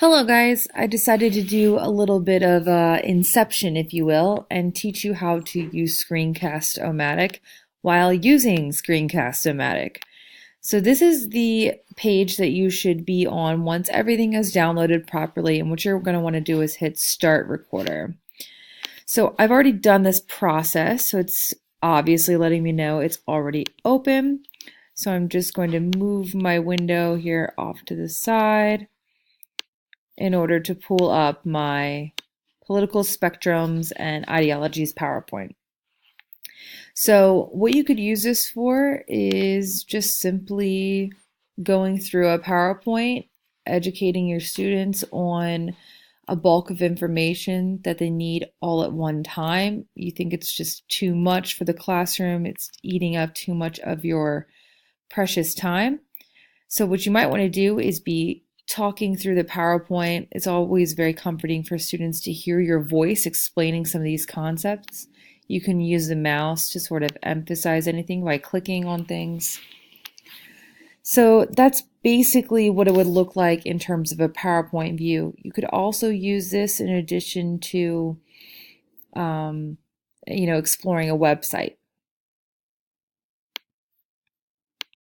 Hello guys, I decided to do a little bit of inception, if you will, and teach you how to use Screencast-O-Matic while using Screencast-O-Matic. So this is the page that you should be on once everything is downloaded properly, and what you're going to want to do is hit Start Recorder. So I've already done this process, so it's obviously letting me know it's already open. So I'm just going to move my window here off to the side in order to pull up my political spectrums and ideologies PowerPoint. So what you could use this for is just simply going through a PowerPoint, educating your students on a bulk of information that they need all at one time. You think it's just too much for the classroom, it's eating up too much of your precious time. So what you might want to do is be talking through the PowerPoint. It's always very comforting for students to hear your voice explaining some of these concepts. You can use the mouse to sort of emphasize anything by clicking on things. So that's basically what it would look like in terms of a PowerPoint view. You could also use this in addition to exploring a website.